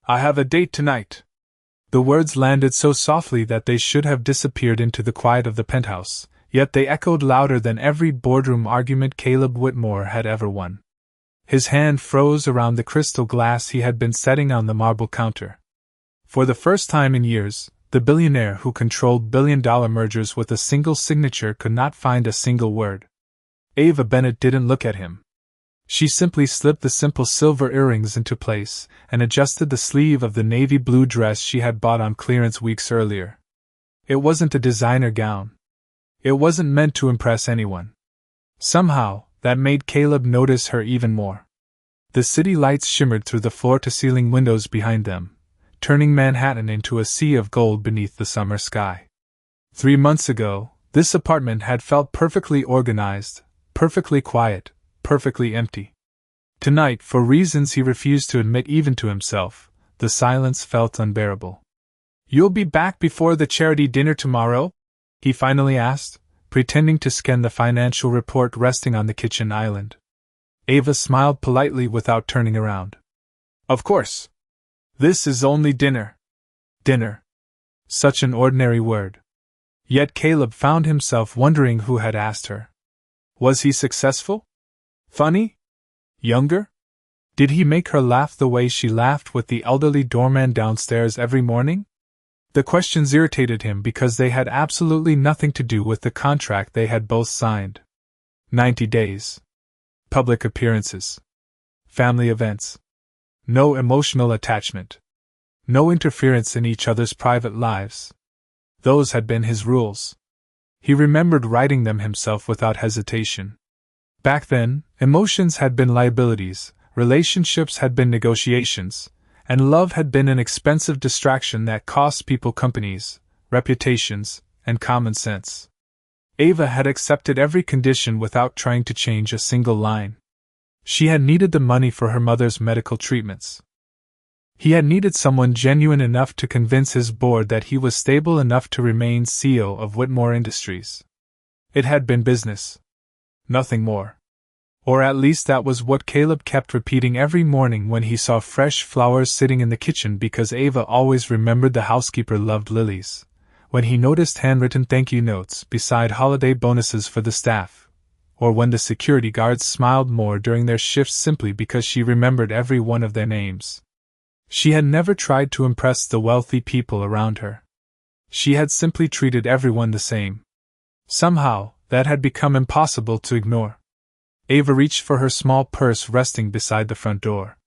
I have a date tonight. The words landed so softly that they should have disappeared into the quiet of the penthouse, yet they echoed louder than every boardroom argument Caleb Whitmore had ever won. His hand froze around the crystal glass he had been setting on the marble counter. For the first time in years, the billionaire who controlled billion-dollar mergers with a single signature could not find a single word. Ava Bennett didn't look at him. She simply slipped the simple silver earrings into place and adjusted the sleeve of the navy blue dress she had bought on clearance weeks earlier. It wasn't a designer gown. It wasn't meant to impress anyone. Somehow, that made Caleb notice her even more. The city lights shimmered through the floor-to-ceiling windows behind them, turning Manhattan into a sea of gold beneath the summer sky. 3 months ago, this apartment had felt perfectly organized, perfectly quiet, perfectly empty. Tonight, for reasons he refused to admit even to himself, the silence felt unbearable. "You'll be back before the charity dinner tomorrow?" he finally asked, pretending to scan the financial report resting on the kitchen island. Ava smiled politely without turning around. "Of course. This is only dinner." Dinner. Such an ordinary word. Yet Caleb found himself wondering who had asked her. Was he successful? Funny? Younger? Did he make her laugh the way she laughed with the elderly doorman downstairs every morning? The questions irritated him because they had absolutely nothing to do with the contract they had both signed. 90 days. Public appearances. Family events. No emotional attachment. No interference in each other's private lives. Those had been his rules. He remembered writing them himself without hesitation. Back then, emotions had been liabilities, relationships had been negotiations, and love had been an expensive distraction that cost people companies, reputations, and common sense. Ava had accepted every condition without trying to change a single line. She had needed the money for her mother's medical treatments. He had needed someone genuine enough to convince his board that he was stable enough to remain CEO of Whitmore Industries. It had been business. Nothing more. Or at least that was what Caleb kept repeating every morning when he saw fresh flowers sitting in the kitchen, because Ava always remembered the housekeeper loved lilies, when he noticed handwritten thank you notes beside holiday bonuses for the staff, or when the security guards smiled more during their shifts simply because she remembered every one of their names. She had never tried to impress the wealthy people around her. She had simply treated everyone the same. Somehow, that had become impossible to ignore. Ava reached for her small purse resting beside the front door.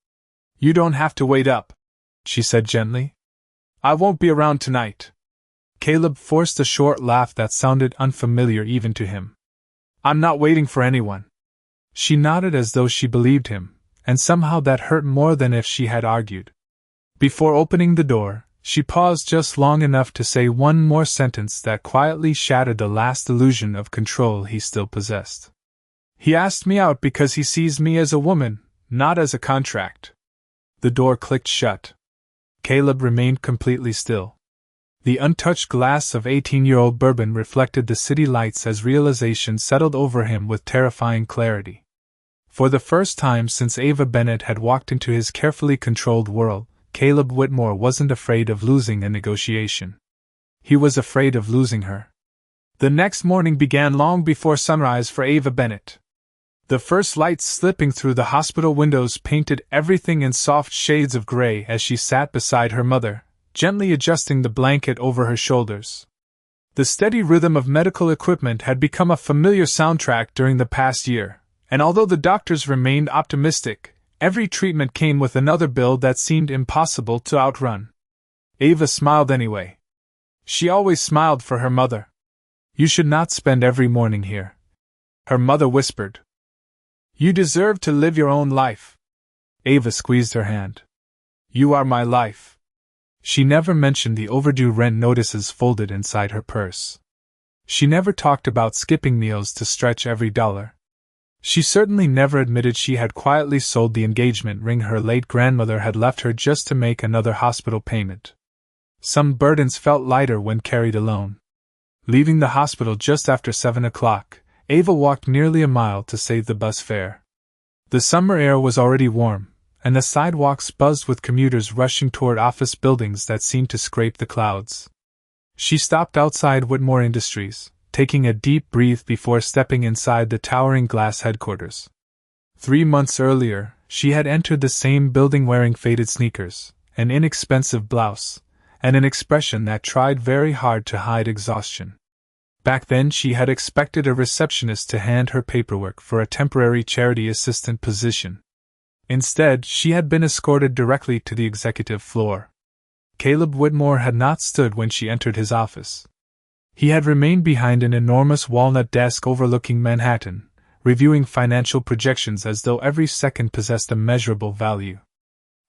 "You don't have to wait up," she said gently. "I won't be around tonight." Caleb forced a short laugh that sounded unfamiliar even to him. "I'm not waiting for anyone." She nodded as though she believed him, and somehow that hurt more than if she had argued. Before opening the door, she paused just long enough to say one more sentence that quietly shattered the last illusion of control he still possessed. "He asked me out because he sees me as a woman, not as a contract." The door clicked shut. Caleb remained completely still. The untouched glass of 18-year-old bourbon reflected the city lights as realization settled over him with terrifying clarity. For the first time since Ava Bennett had walked into his carefully controlled world, Caleb Whitmore wasn't afraid of losing a negotiation. He was afraid of losing her. The next morning began long before sunrise for Ava Bennett. The first lights slipping through the hospital windows painted everything in soft shades of gray as she sat beside her mother, gently adjusting the blanket over her shoulders. The steady rhythm of medical equipment had become a familiar soundtrack during the past year, and although the doctors remained optimistic, every treatment came with another bill that seemed impossible to outrun. Ava smiled anyway. She always smiled for her mother. "You should not spend every morning here," her mother whispered. "You deserve to live your own life." Ava squeezed her hand. "You are my life." She never mentioned the overdue rent notices folded inside her purse. She never talked about skipping meals to stretch every dollar. She certainly never admitted she had quietly sold the engagement ring her late grandmother had left her just to make another hospital payment. Some burdens felt lighter when carried alone. Leaving the hospital just after 7 o'clock, Ava walked nearly a mile to save the bus fare. The summer air was already warm, and the sidewalks buzzed with commuters rushing toward office buildings that seemed to scrape the clouds. She stopped outside Whitmore Industries, taking a deep breath before stepping inside the towering glass headquarters. 3 months earlier, she had entered the same building wearing faded sneakers, an inexpensive blouse, and an expression that tried very hard to hide exhaustion. Back then she had expected a receptionist to hand her paperwork for a temporary charity assistant position. Instead, she had been escorted directly to the executive floor. Caleb Whitmore had not stood when she entered his office. He had remained behind an enormous walnut desk overlooking Manhattan, reviewing financial projections as though every second possessed a measurable value.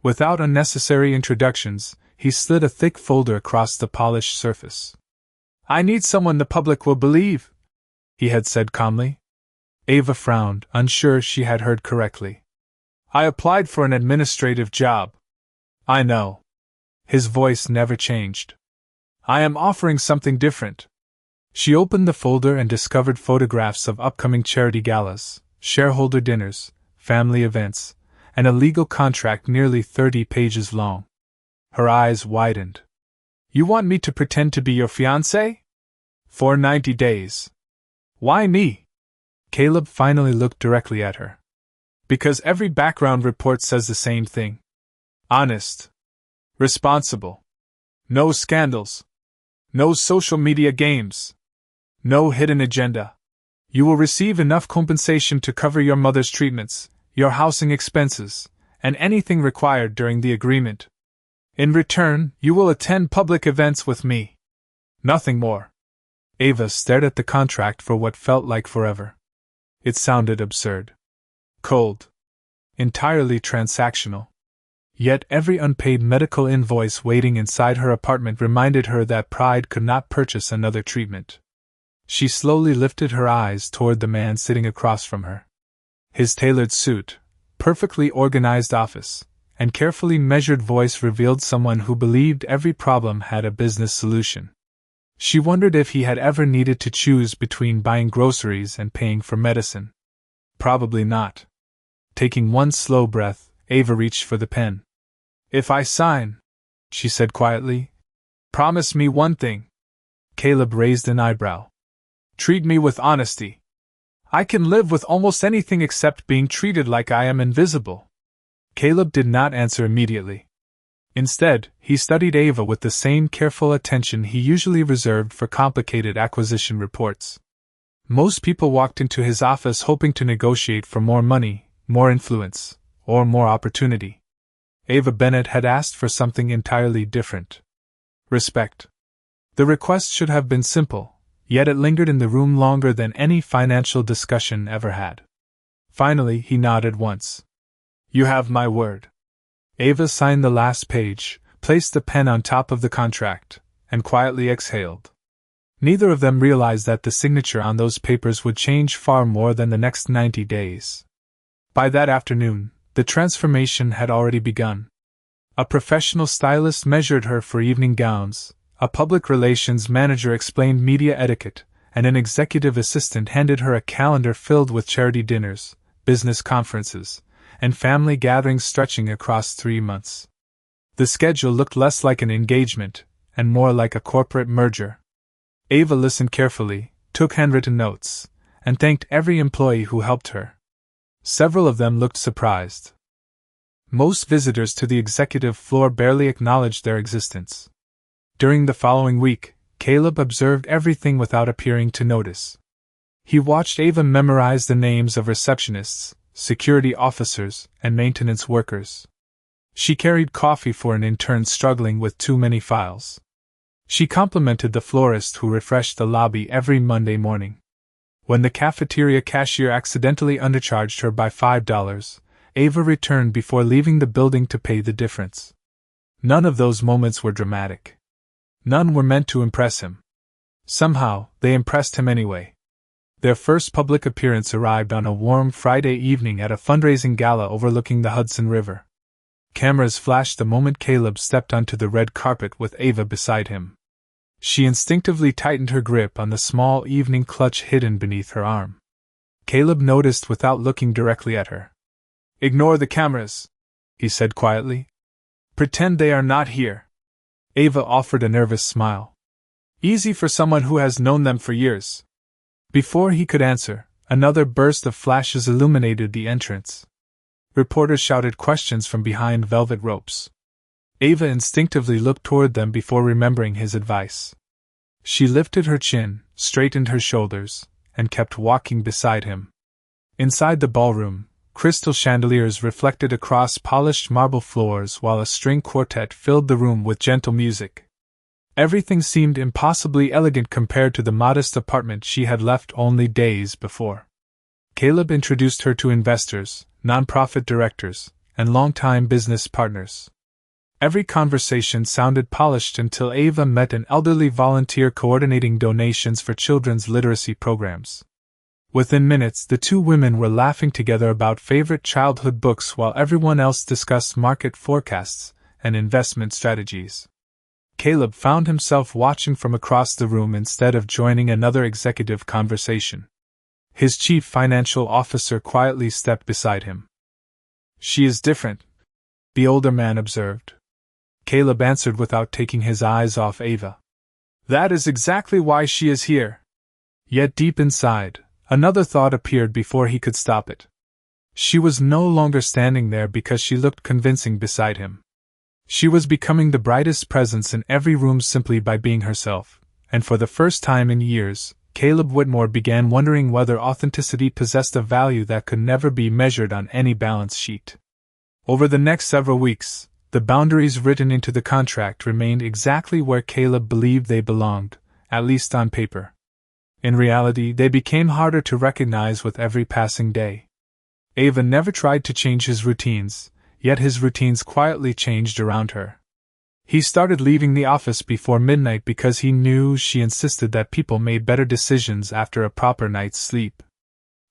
Without unnecessary introductions, he slid a thick folder across the polished surface. "I need someone the public will believe," he had said calmly. Ava frowned, unsure she had heard correctly. "I applied for an administrative job." "I know." His voice never changed. "I am offering something different." She opened the folder and discovered photographs of upcoming charity galas, shareholder dinners, family events, and a legal contract nearly 30 pages long. Her eyes widened. "You want me to pretend to be your fiancé? For 90 days. Why me?" Caleb finally looked directly at her. "Because every background report says the same thing. Honest. Responsible. No scandals. No social media games. No hidden agenda. You will receive enough compensation to cover your mother's treatments, your housing expenses, and anything required during the agreement. In return, you will attend public events with me. Nothing more." Ava stared at the contract for what felt like forever. It sounded absurd. Cold. Entirely transactional. Yet every unpaid medical invoice waiting inside her apartment reminded her that pride could not purchase another treatment. She slowly lifted her eyes toward the man sitting across from her. His tailored suit, perfectly organized office, and carefully measured voice revealed someone who believed every problem had a business solution. She wondered if he had ever needed to choose between buying groceries and paying for medicine. Probably not. Taking one slow breath, Ava reached for the pen. "If I sign," she said quietly, "promise me one thing." Caleb raised an eyebrow. "Treat me with honesty. I can live with almost anything except being treated like I am invisible." Caleb did not answer immediately. Instead, he studied Ava with the same careful attention he usually reserved for complicated acquisition reports. Most people walked into his office hoping to negotiate for more money, more influence, or more opportunity. Ava Bennett had asked for something entirely different. Respect. The request should have been simple, yet it lingered in the room longer than any financial discussion ever had. Finally, he nodded once. "You have my word." Ava signed the last page, placed the pen on top of the contract, and quietly exhaled. Neither of them realized that the signature on those papers would change far more than the next 90 days. By that afternoon, the transformation had already begun. A professional stylist measured her for evening gowns, a public relations manager explained media etiquette, and an executive assistant handed her a calendar filled with charity dinners, business conferences, and family gatherings stretching across 3 months. The schedule looked less like an engagement, and more like a corporate merger. Ava listened carefully, took handwritten notes, and thanked every employee who helped her. Several of them looked surprised. Most visitors to the executive floor barely acknowledged their existence. During the following week, Caleb observed everything without appearing to notice. He watched Ava memorize the names of receptionists, security officers, and maintenance workers. She carried coffee for an intern struggling with too many files. She complimented the florist who refreshed the lobby every Monday morning. When the cafeteria cashier accidentally undercharged her by $5, Ava returned before leaving the building to pay the difference. None of those moments were dramatic. None were meant to impress him. Somehow, they impressed him anyway. Their first public appearance arrived on a warm Friday evening at a fundraising gala overlooking the Hudson River. Cameras flashed the moment Caleb stepped onto the red carpet with Ava beside him. She instinctively tightened her grip on the small evening clutch hidden beneath her arm. Caleb noticed without looking directly at her. "Ignore the cameras," he said quietly. Pretend they are not here. Ava offered a nervous smile. Easy for someone who has known them for years. Before he could answer, another burst of flashes illuminated the entrance. Reporters shouted questions from behind velvet ropes. Ava instinctively looked toward them before remembering his advice. She lifted her chin, straightened her shoulders, and kept walking beside him. Inside the ballroom, crystal chandeliers reflected across polished marble floors while a string quartet filled the room with gentle music. Everything seemed impossibly elegant compared to the modest apartment she had left only days before. Caleb introduced her to investors, nonprofit directors, and longtime business partners. Every conversation sounded polished until Ava met an elderly volunteer coordinating donations for children's literacy programs. Within minutes, the two women were laughing together about favorite childhood books while everyone else discussed market forecasts and investment strategies. Caleb found himself watching from across the room instead of joining another executive conversation. His chief financial officer quietly stepped beside him. "She is different," the older man observed. Caleb answered without taking his eyes off Ava. "That is exactly why she is here." Yet deep inside, another thought appeared before he could stop it. She was no longer standing there because she looked convincing beside him. She was becoming the brightest presence in every room simply by being herself, and for the first time in years, Caleb Whitmore began wondering whether authenticity possessed a value that could never be measured on any balance sheet. Over the next several weeks, the boundaries written into the contract remained exactly where Caleb believed they belonged, at least on paper. In reality, they became harder to recognize with every passing day. Ava never tried to change his routines, yet his routines quietly changed around her. He started leaving the office before midnight because he knew she insisted that people made better decisions after a proper night's sleep.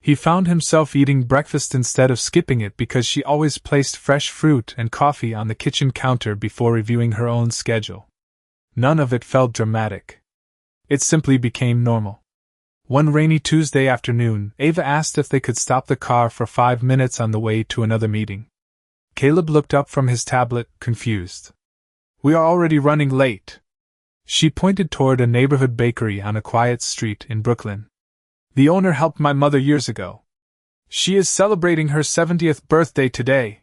He found himself eating breakfast instead of skipping it because she always placed fresh fruit and coffee on the kitchen counter before reviewing her own schedule. None of it felt dramatic. It simply became normal. One rainy Tuesday afternoon, Ava asked if they could stop the car for 5 minutes on the way to another meeting. Caleb looked up from his tablet, confused. "We are already running late." She pointed toward a neighborhood bakery on a quiet street in Brooklyn. "The owner helped my mother years ago. She is celebrating her 70th birthday today."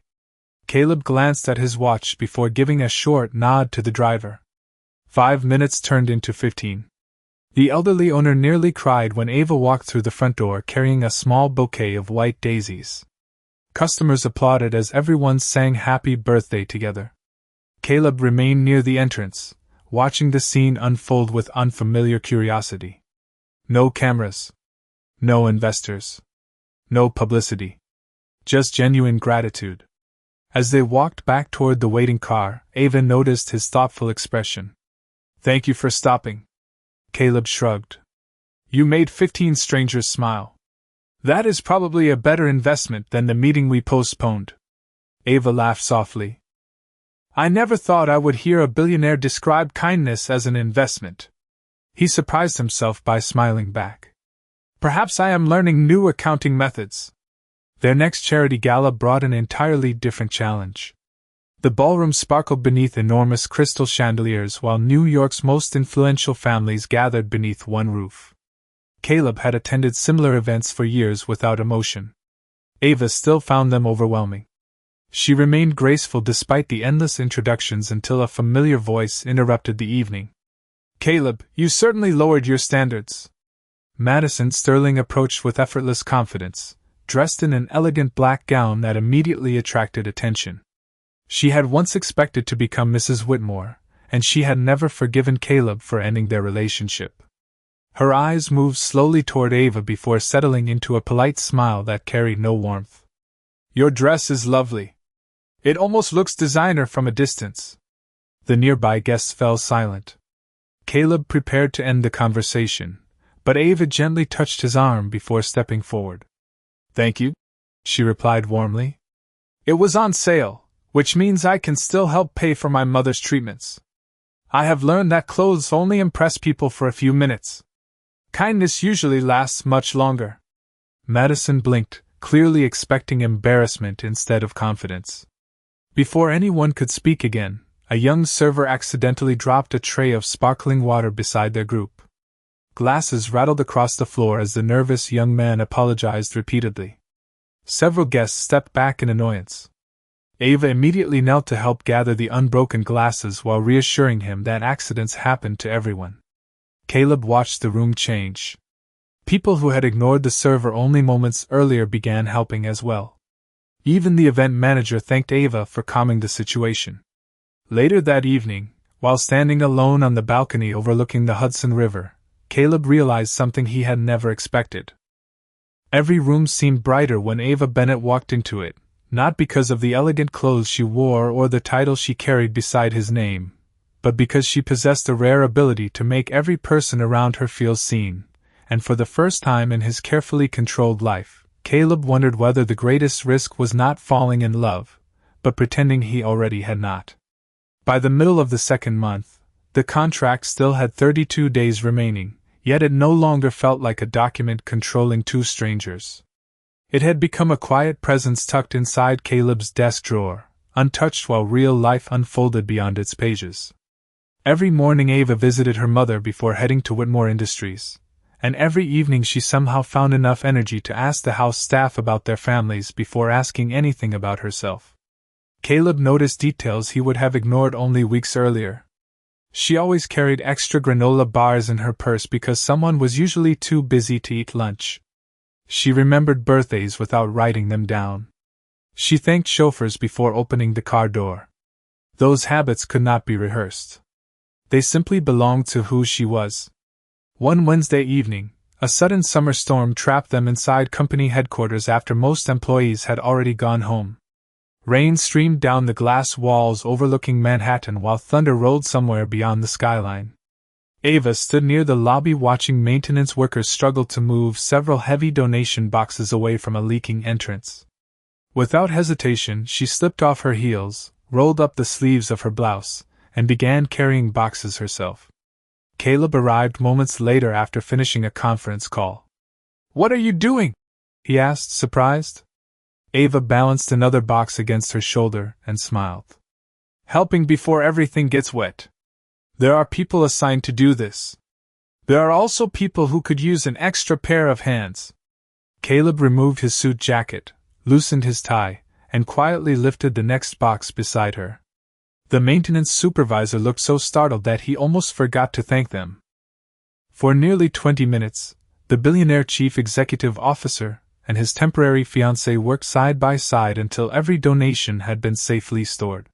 Caleb glanced at his watch before giving a short nod to the driver. 5 minutes turned into 15. The elderly owner nearly cried when Ava walked through the front door carrying a small bouquet of white daisies. Customers applauded as everyone sang happy birthday together. Caleb remained near the entrance, watching the scene unfold with unfamiliar curiosity. No cameras. No investors. No publicity. Just genuine gratitude. As they walked back toward the waiting car, Ava noticed his thoughtful expression. "Thank you for stopping." Caleb shrugged. "You made 15 strangers smile. That is probably a better investment than the meeting we postponed." Ava laughed softly. "I never thought I would hear a billionaire describe kindness as an investment." He surprised himself by smiling back. "Perhaps I am learning new accounting methods." Their next charity gala brought an entirely different challenge. The ballroom sparkled beneath enormous crystal chandeliers while New York's most influential families gathered beneath one roof. Caleb had attended similar events for years without emotion. Ava still found them overwhelming. She remained graceful despite the endless introductions until a familiar voice interrupted the evening. "Caleb, you certainly lowered your standards." Madison Sterling approached with effortless confidence, dressed in an elegant black gown that immediately attracted attention. She had once expected to become Mrs. Whitmore, and she had never forgiven Caleb for ending their relationship. Her eyes moved slowly toward Ava before settling into a polite smile that carried no warmth. "Your dress is lovely. It almost looks designer from a distance." The nearby guests fell silent. Caleb prepared to end the conversation, but Ava gently touched his arm before stepping forward. "Thank you," she replied warmly. "It was on sale, which means I can still help pay for my mother's treatments. I have learned that clothes only impress people for a few minutes. Kindness usually lasts much longer." Madison blinked, clearly expecting embarrassment instead of confidence. Before anyone could speak again, a young server accidentally dropped a tray of sparkling water beside their group. Glasses rattled across the floor as the nervous young man apologized repeatedly. Several guests stepped back in annoyance. Ava immediately knelt to help gather the unbroken glasses while reassuring him that accidents happened to everyone. Caleb watched the room change. People who had ignored the server only moments earlier began helping as well. Even the event manager thanked Ava for calming the situation. Later that evening, while standing alone on the balcony overlooking the Hudson River, Caleb realized something he had never expected. Every room seemed brighter when Ava Bennett walked into it, not because of the elegant clothes she wore or the title she carried beside his name, but because she possessed a rare ability to make every person around her feel seen, and for the first time in his carefully controlled life, Caleb wondered whether the greatest risk was not falling in love, but pretending he already had not. By the middle of the second month, the contract still had 32 days remaining, yet it no longer felt like a document controlling two strangers. It had become a quiet presence tucked inside Caleb's desk drawer, untouched while real life unfolded beyond its pages. Every morning Ava visited her mother before heading to Whitmore Industries, and every evening she somehow found enough energy to ask the house staff about their families before asking anything about herself. Caleb noticed details he would have ignored only weeks earlier. She always carried extra granola bars in her purse because someone was usually too busy to eat lunch. She remembered birthdays without writing them down. She thanked chauffeurs before opening the car door. Those habits could not be rehearsed. They simply belonged to who she was. One Wednesday evening, a sudden summer storm trapped them inside company headquarters after most employees had already gone home. Rain streamed down the glass walls overlooking Manhattan while thunder rolled somewhere beyond the skyline. Ava stood near the lobby watching maintenance workers struggle to move several heavy donation boxes away from a leaking entrance. Without hesitation, she slipped off her heels, rolled up the sleeves of her blouse, and began carrying boxes herself. Caleb arrived moments later after finishing a conference call. "What are you doing?" he asked, surprised. Ava balanced another box against her shoulder and smiled. "Helping before everything gets wet. There are people assigned to do this. There are also people who could use an extra pair of hands." Caleb removed his suit jacket, loosened his tie, and quietly lifted the next box beside her. The maintenance supervisor looked so startled that he almost forgot to thank them. For nearly 20 minutes, the billionaire chief executive officer and his temporary fiancée worked side by side until every donation had been safely stored.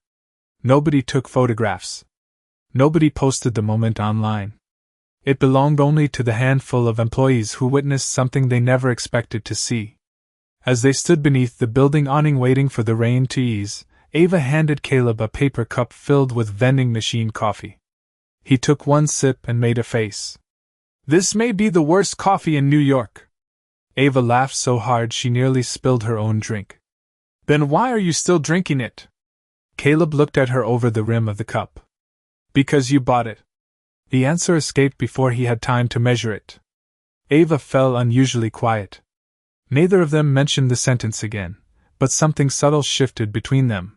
Nobody took photographs. Nobody posted the moment online. It belonged only to the handful of employees who witnessed something they never expected to see. As they stood beneath the building awning waiting for the rain to ease, Ava handed Caleb a paper cup filled with vending machine coffee. He took one sip and made a face. "This may be the worst coffee in New York." Ava laughed so hard she nearly spilled her own drink. "Then why are you still drinking it?" Caleb looked at her over the rim of the cup. "Because you bought it." The answer escaped before he had time to measure it. Ava fell unusually quiet. Neither of them mentioned the sentence again, but something subtle shifted between them.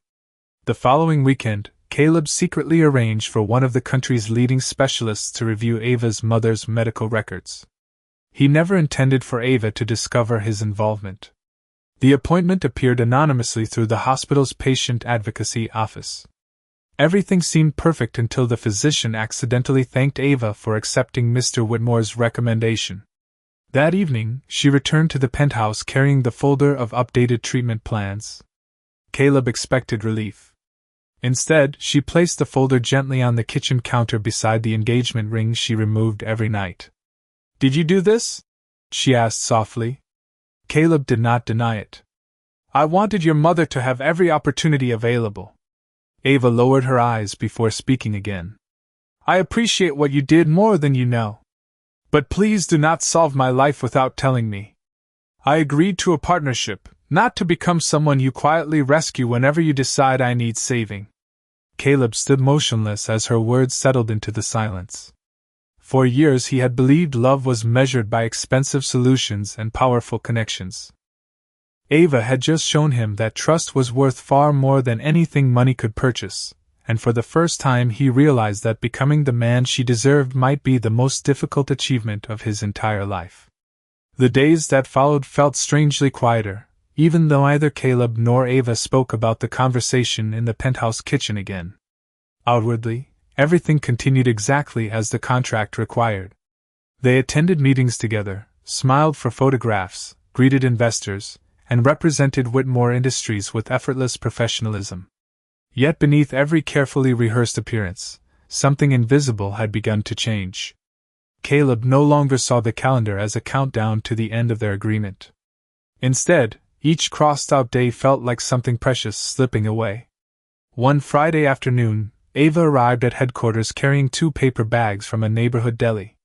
The following weekend, Caleb secretly arranged for one of the country's leading specialists to review Ava's mother's medical records. He never intended for Ava to discover his involvement. The appointment appeared anonymously through the hospital's patient advocacy office. Everything seemed perfect until the physician accidentally thanked Ava for accepting Mr. Whitmore's recommendation. That evening, she returned to the penthouse carrying the folder of updated treatment plans. Caleb expected relief. Instead, she placed the folder gently on the kitchen counter beside the engagement ring she removed every night. "Did you do this?" she asked softly. Caleb did not deny it. "I wanted your mother to have every opportunity available." Ava lowered her eyes before speaking again. "I appreciate what you did more than you know. But please do not solve my life without telling me. I agreed to a partnership, not to become someone you quietly rescue whenever you decide I need saving." Caleb stood motionless as her words settled into the silence. For years he had believed love was measured by expensive solutions and powerful connections. Ava had just shown him that trust was worth far more than anything money could purchase, and for the first time he realized that becoming the man she deserved might be the most difficult achievement of his entire life. The days that followed felt strangely quieter, even though neither Caleb nor Ava spoke about the conversation in the penthouse kitchen again. Outwardly, everything continued exactly as the contract required. They attended meetings together, smiled for photographs, greeted investors, and represented Whitmore Industries with effortless professionalism. Yet beneath every carefully rehearsed appearance, something invisible had begun to change. Caleb no longer saw the calendar as a countdown to the end of their agreement. Instead, each crossed-out day felt like something precious slipping away. One Friday afternoon, Ava arrived at headquarters carrying 2 paper bags from a neighborhood deli.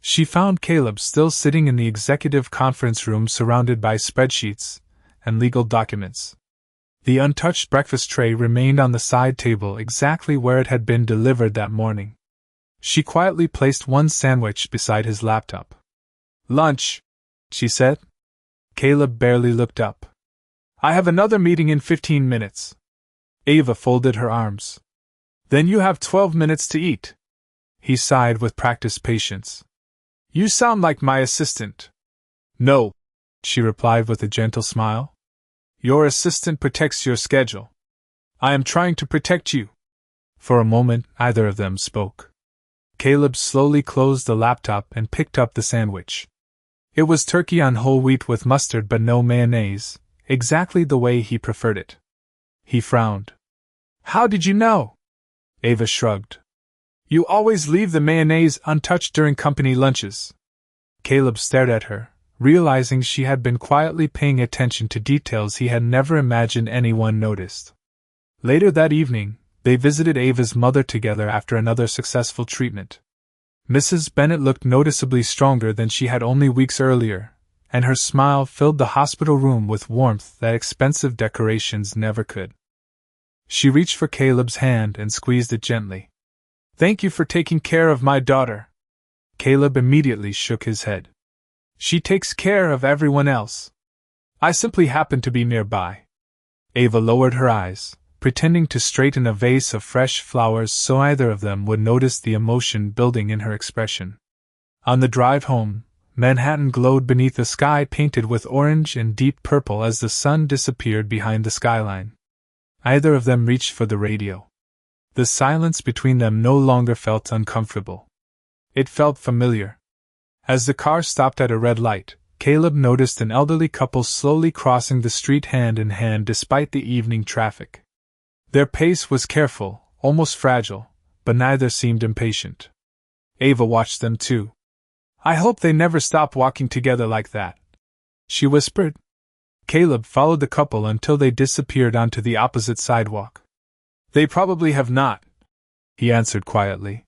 She found Caleb still sitting in the executive conference room surrounded by spreadsheets and legal documents. The untouched breakfast tray remained on the side table exactly where it had been delivered that morning. She quietly placed one sandwich beside his laptop. "Lunch," she said. Caleb barely looked up. "I have another meeting in 15 minutes. Ava folded her arms. "Then you have 12 minutes to eat." He sighed with practiced patience. "You sound like my assistant." "No," she replied with a gentle smile. "Your assistant protects your schedule. I am trying to protect you." For a moment, neither of them spoke. Caleb slowly closed the laptop and picked up the sandwich. It was turkey on whole wheat with mustard but no mayonnaise, exactly the way he preferred it. He frowned. "How did you know?" Ava shrugged. "You always leave the mayonnaise untouched during company lunches." Caleb stared at her, realizing she had been quietly paying attention to details he had never imagined anyone noticed. Later that evening, they visited Ava's mother together after another successful treatment. Mrs. Bennet looked noticeably stronger than she had only weeks earlier, and her smile filled the hospital room with warmth that expensive decorations never could. She reached for Caleb's hand and squeezed it gently. "Thank you for taking care of my daughter." Caleb immediately shook his head. "She takes care of everyone else. I simply happened to be nearby." Ava lowered her eyes, pretending to straighten a vase of fresh flowers so either of them would notice the emotion building in her expression. On the drive home, Manhattan glowed beneath a sky painted with orange and deep purple as the sun disappeared behind the skyline. Either of them reached for the radio. The silence between them no longer felt uncomfortable. It felt familiar. As the car stopped at a red light, Caleb noticed an elderly couple slowly crossing the street hand in hand despite the evening traffic. Their pace was careful, almost fragile, but neither seemed impatient. Ava watched them too. "I hope they never stop walking together like that," she whispered. Caleb followed the couple until they disappeared onto the opposite sidewalk. "They probably have not," he answered quietly.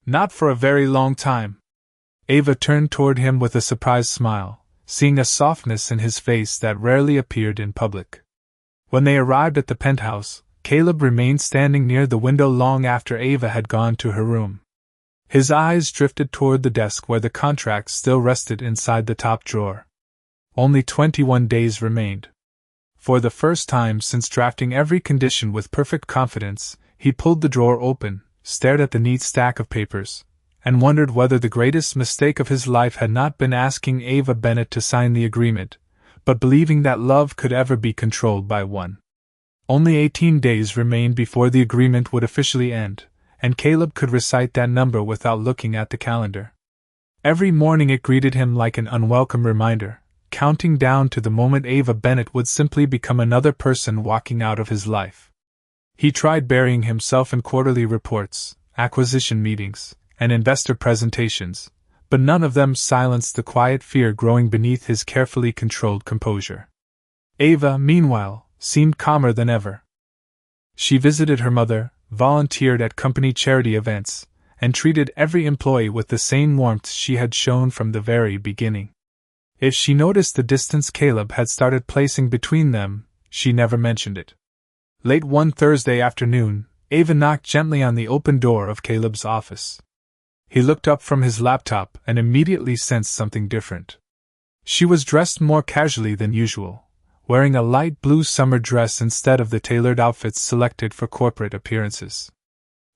"Not for a very long time." Ava turned toward him with a surprised smile, seeing a softness in his face that rarely appeared in public. When they arrived at the penthouse, Caleb remained standing near the window long after Ava had gone to her room. His eyes drifted toward the desk where the contract still rested inside the top drawer. Only 21 days remained. For the first time since drafting every condition with perfect confidence, he pulled the drawer open, stared at the neat stack of papers, and wondered whether the greatest mistake of his life had not been asking Ava Bennet to sign the agreement, but believing that love could ever be controlled by one. Only 18 days remained before the agreement would officially end, and Caleb could recite that number without looking at the calendar. Every morning it greeted him like an unwelcome reminder, counting down to the moment Ava Bennet would simply become another person walking out of his life. He tried burying himself in quarterly reports, acquisition meetings, and investor presentations, but none of them silenced the quiet fear growing beneath his carefully controlled composure. Ava, meanwhile, seemed calmer than ever. She visited her mother, volunteered at company charity events, and treated every employee with the same warmth she had shown from the very beginning. If she noticed the distance Caleb had started placing between them, she never mentioned it. Late one Thursday afternoon, Ava knocked gently on the open door of Caleb's office. He looked up from his laptop and immediately sensed something different. She was dressed more casually than usual, wearing a light blue summer dress instead of the tailored outfits selected for corporate appearances.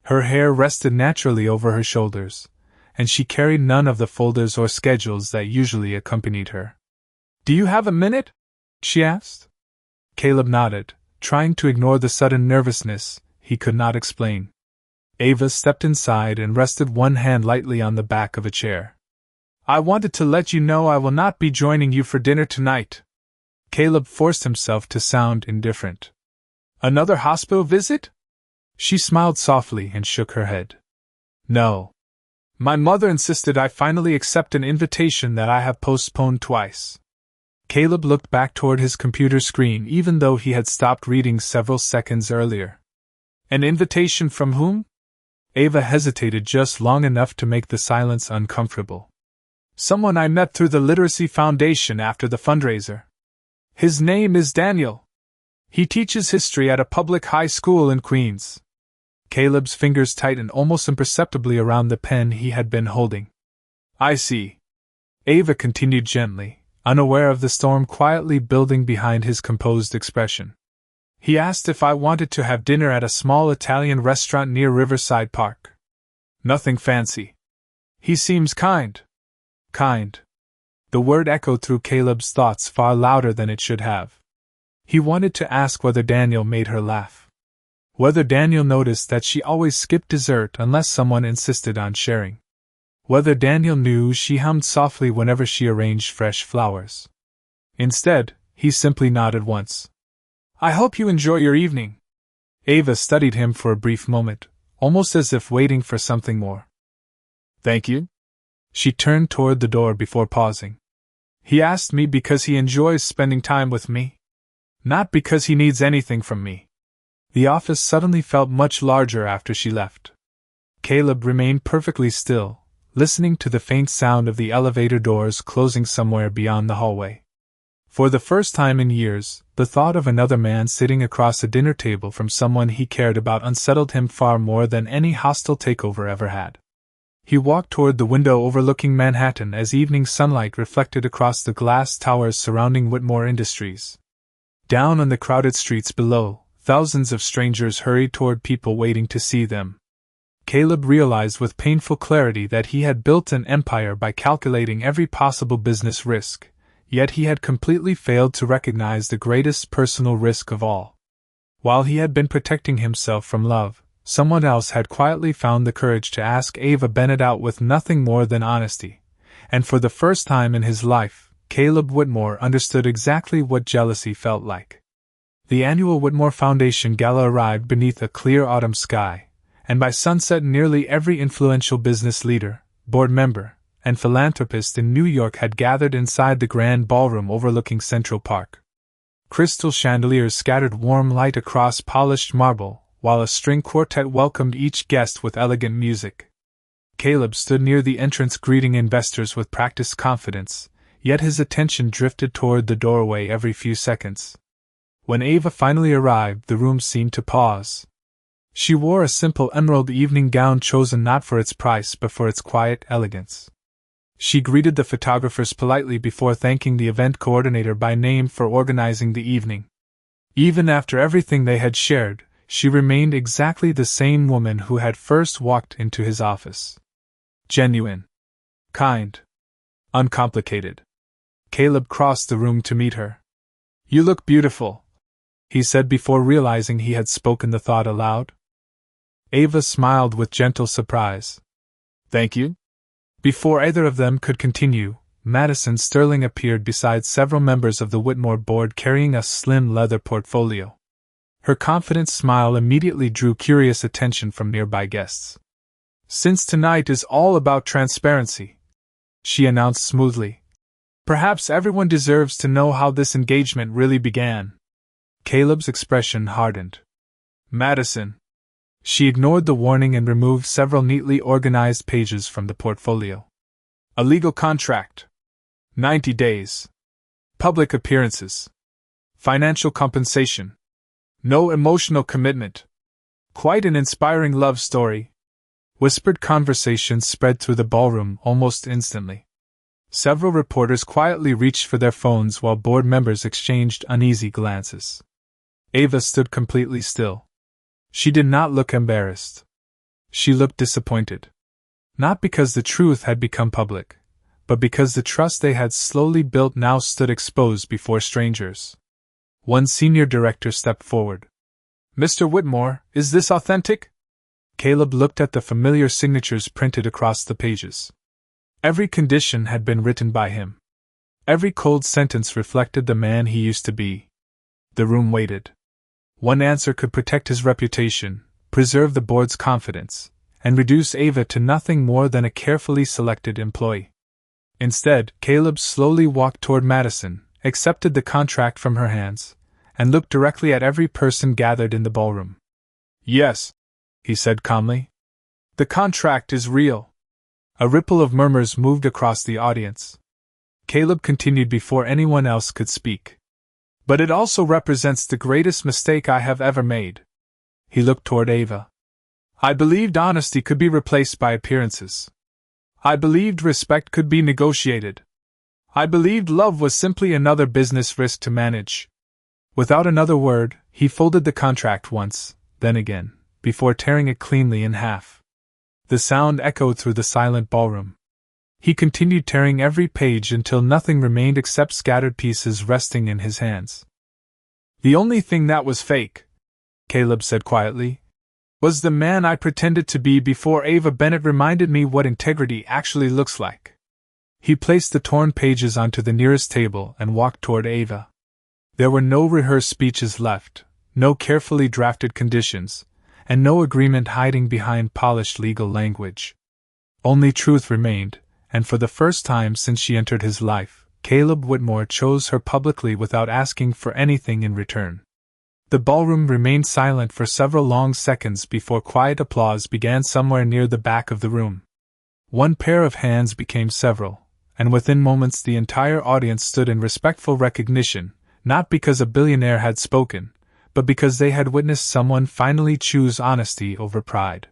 Her hair rested naturally over her shoulders, and she carried none of the folders or schedules that usually accompanied her. "Do you have a minute?" she asked. Caleb nodded, trying to ignore the sudden nervousness he could not explain. Ava stepped inside and rested one hand lightly on the back of a chair. "I wanted to let you know I will not be joining you for dinner tonight." Caleb forced himself to sound indifferent. "Another hospital visit?" She smiled softly and shook her head. "No. My mother insisted I finally accept an invitation that I have postponed twice." Caleb looked back toward his computer screen even though he had stopped reading several seconds earlier. "An invitation from whom?" Ava hesitated just long enough to make the silence uncomfortable. "Someone I met through the Literacy Foundation after the fundraiser. His name is Daniel. He teaches history at a public high school in Queens." Caleb's fingers tightened almost imperceptibly around the pen he had been holding. "I see." Ava continued gently, unaware of the storm quietly building behind his composed expression. "He asked if I wanted to have dinner at a small Italian restaurant near Riverside Park. Nothing fancy. He seems kind." Kind. The word echoed through Caleb's thoughts far louder than it should have. He wanted to ask whether Daniel made her laugh. Whether Daniel noticed that she always skipped dessert unless someone insisted on sharing. Whether Daniel knew she hummed softly whenever she arranged fresh flowers. Instead, he simply nodded once. "I hope you enjoy your evening." Ava studied him for a brief moment, almost as if waiting for something more. "Thank you." She turned toward the door before pausing. "He asked me because he enjoys spending time with me. Not because he needs anything from me." The office suddenly felt much larger after she left. Caleb remained perfectly still, listening to the faint sound of the elevator doors closing somewhere beyond the hallway. For the first time in years, the thought of another man sitting across a dinner table from someone he cared about unsettled him far more than any hostile takeover ever had. He walked toward the window overlooking Manhattan as evening sunlight reflected across the glass towers surrounding Whitmore Industries. Down on the crowded streets below, thousands of strangers hurried toward people waiting to see them. Caleb realized with painful clarity that he had built an empire by calculating every possible business risk, yet he had completely failed to recognize the greatest personal risk of all. While he had been protecting himself from love, someone else had quietly found the courage to ask Ava Bennett out with nothing more than honesty, and for the first time in his life, Caleb Whitmore understood exactly what jealousy felt like. The annual Whitmore Foundation Gala arrived beneath a clear autumn sky, and by sunset nearly every influential business leader, board member, and philanthropist in New York had gathered inside the grand ballroom overlooking Central Park. Crystal chandeliers scattered warm light across polished marble, while a string quartet welcomed each guest with elegant music. Caleb stood near the entrance greeting investors with practiced confidence, yet his attention drifted toward the doorway every few seconds. When Ava finally arrived, the room seemed to pause. She wore a simple emerald evening gown chosen not for its price but for its quiet elegance. She greeted the photographers politely before thanking the event coordinator by name for organizing the evening. Even after everything they had shared, she remained exactly the same woman who had first walked into his office. Genuine. Kind. Uncomplicated. Caleb crossed the room to meet her. "You look beautiful," he said before realizing he had spoken the thought aloud. Ava smiled with gentle surprise. "Thank you." Before either of them could continue, Madison Sterling appeared beside several members of the Whitmore board carrying a slim leather portfolio. Her confident smile immediately drew curious attention from nearby guests. "Since tonight is all about transparency," she announced smoothly, "perhaps everyone deserves to know how this engagement really began." Caleb's expression hardened. "Madison." She ignored the warning and removed several neatly organized pages from the portfolio. "A legal contract. 90 days. Public appearances. Financial compensation. No emotional commitment. Quite an inspiring love story." Whispered conversations spread through the ballroom almost instantly. Several reporters quietly reached for their phones while board members exchanged uneasy glances. Ava stood completely still. She did not look embarrassed. She looked disappointed. Not because the truth had become public, but because the trust they had slowly built now stood exposed before strangers. One senior director stepped forward. "Mr. Whitmore, is this authentic?" Caleb looked at the familiar signatures printed across the pages. Every condition had been written by him. Every cold sentence reflected the man he used to be. The room waited. One answer could protect his reputation, preserve the board's confidence, and reduce Ava to nothing more than a carefully selected employee. Instead, Caleb slowly walked toward Madison, accepted the contract from her hands, and looked directly at every person gathered in the ballroom. "Yes," he said calmly. "The contract is real." A ripple of murmurs moved across the audience. Caleb continued before anyone else could speak. "But it also represents the greatest mistake I have ever made." He looked toward Ava. "I believed honesty could be replaced by appearances. I believed respect could be negotiated. I believed love was simply another business risk to manage." Without another word, he folded the contract once, then again, before tearing it cleanly in half. The sound echoed through the silent ballroom. He continued tearing every page until nothing remained except scattered pieces resting in his hands. "The only thing that was fake," Caleb said quietly, "was the man I pretended to be before Ava Bennett reminded me what integrity actually looks like." He placed the torn pages onto the nearest table and walked toward Ava. There were no rehearsed speeches left, no carefully drafted conditions, and no agreement hiding behind polished legal language. Only truth remained, and for the first time since she entered his life, Caleb Whitmore chose her publicly without asking for anything in return. The ballroom remained silent for several long seconds before quiet applause began somewhere near the back of the room. One pair of hands became several, and within moments the entire audience stood in respectful recognition, not because a billionaire had spoken, but because they had witnessed someone finally choose honesty over pride.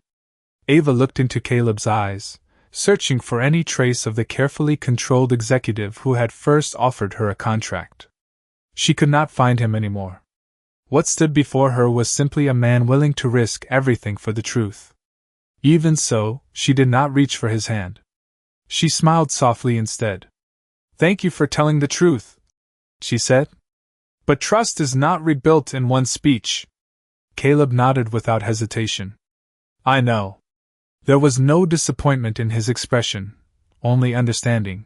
Ava looked into Caleb's eyes, searching for any trace of the carefully controlled executive who had first offered her a contract. She could not find him anymore. What stood before her was simply a man willing to risk everything for the truth. Even so, she did not reach for his hand. She smiled softly instead. "Thank you for telling the truth," she said. "But trust is not rebuilt in one speech." Caleb nodded without hesitation. "I know." There was no disappointment in his expression, only understanding.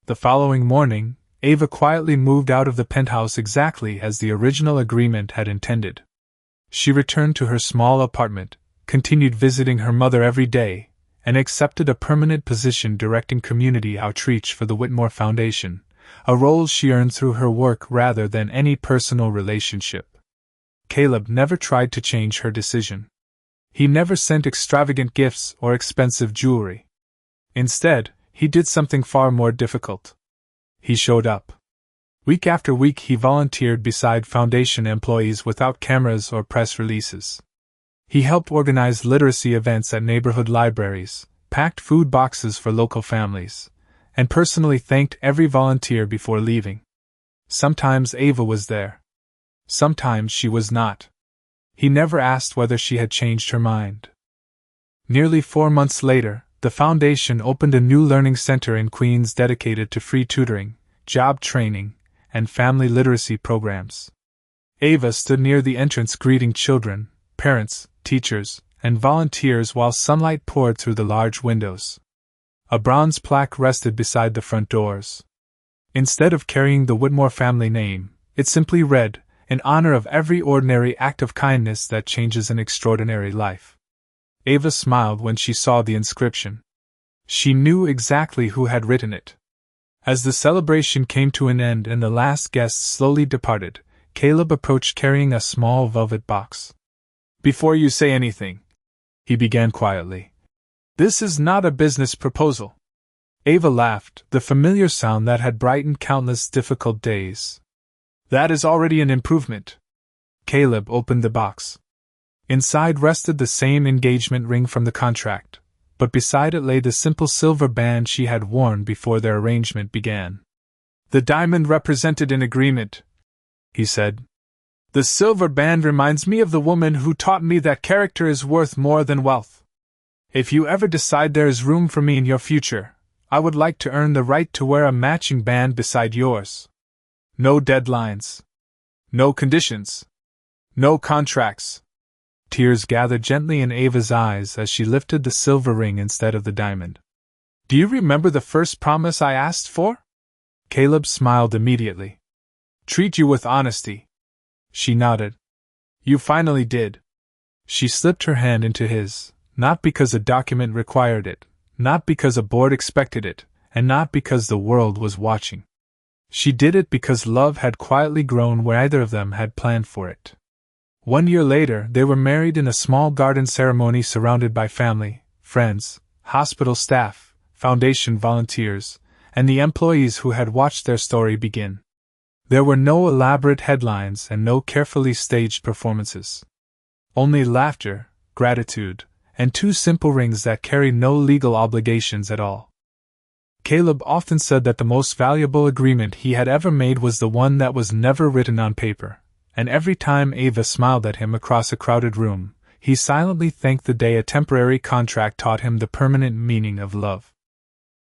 The following morning, Ava quietly moved out of the penthouse exactly as the original agreement had intended. She returned to her small apartment, continued visiting her mother every day, and accepted a permanent position directing community outreach for the Whitmore Foundation, a role she earned through her work rather than any personal relationship. Caleb never tried to change her decision. He never sent extravagant gifts or expensive jewelry. Instead, he did something far more difficult. He showed up. Week after week he volunteered beside Foundation employees without cameras or press releases. He helped organize literacy events at neighborhood libraries, packed food boxes for local families, and personally thanked every volunteer before leaving. Sometimes Ava was there. Sometimes she was not. He never asked whether she had changed her mind. Nearly 4 months later, the Foundation opened a new learning center in Queens dedicated to free tutoring, job training, and family literacy programs. Ava stood near the entrance greeting children, parents, teachers, and volunteers while sunlight poured through the large windows. A bronze plaque rested beside the front doors. Instead of carrying the Whitmore family name, it simply read, "In honor of every ordinary act of kindness that changes an extraordinary life." Ava smiled when she saw the inscription. She knew exactly who had written it. As the celebration came to an end and the last guests slowly departed, Caleb approached carrying a small velvet box. "Before you say anything," he began quietly, "this is not a business proposal." Ava laughed, the familiar sound that had brightened countless difficult days. "That is already an improvement." Caleb opened the box. Inside rested the same engagement ring from the contract, but beside it lay the simple silver band she had worn before their arrangement began. "The diamond represented an agreement," he said. "The silver band reminds me of the woman who taught me that character is worth more than wealth. If you ever decide there is room for me in your future, I would like to earn the right to wear a matching band beside yours. No deadlines. No conditions. No contracts." Tears gathered gently in Ava's eyes as she lifted the silver ring instead of the diamond. "Do you remember the first promise I asked for?" Caleb smiled immediately. "Treat you with honesty." She nodded. "You finally did." She slipped her hand into his, not because a document required it, not because a board expected it, and not because the world was watching. She did it because love had quietly grown where either of them had planned for it. 1 year later, they were married in a small garden ceremony surrounded by family, friends, hospital staff, foundation volunteers, and the employees who had watched their story begin. There were no elaborate headlines and no carefully staged performances. Only laughter, gratitude, and 2 simple rings that carried no legal obligations at all. Caleb often said that the most valuable agreement he had ever made was the one that was never written on paper, and every time Ava smiled at him across a crowded room, he silently thanked the day a temporary contract taught him the permanent meaning of love.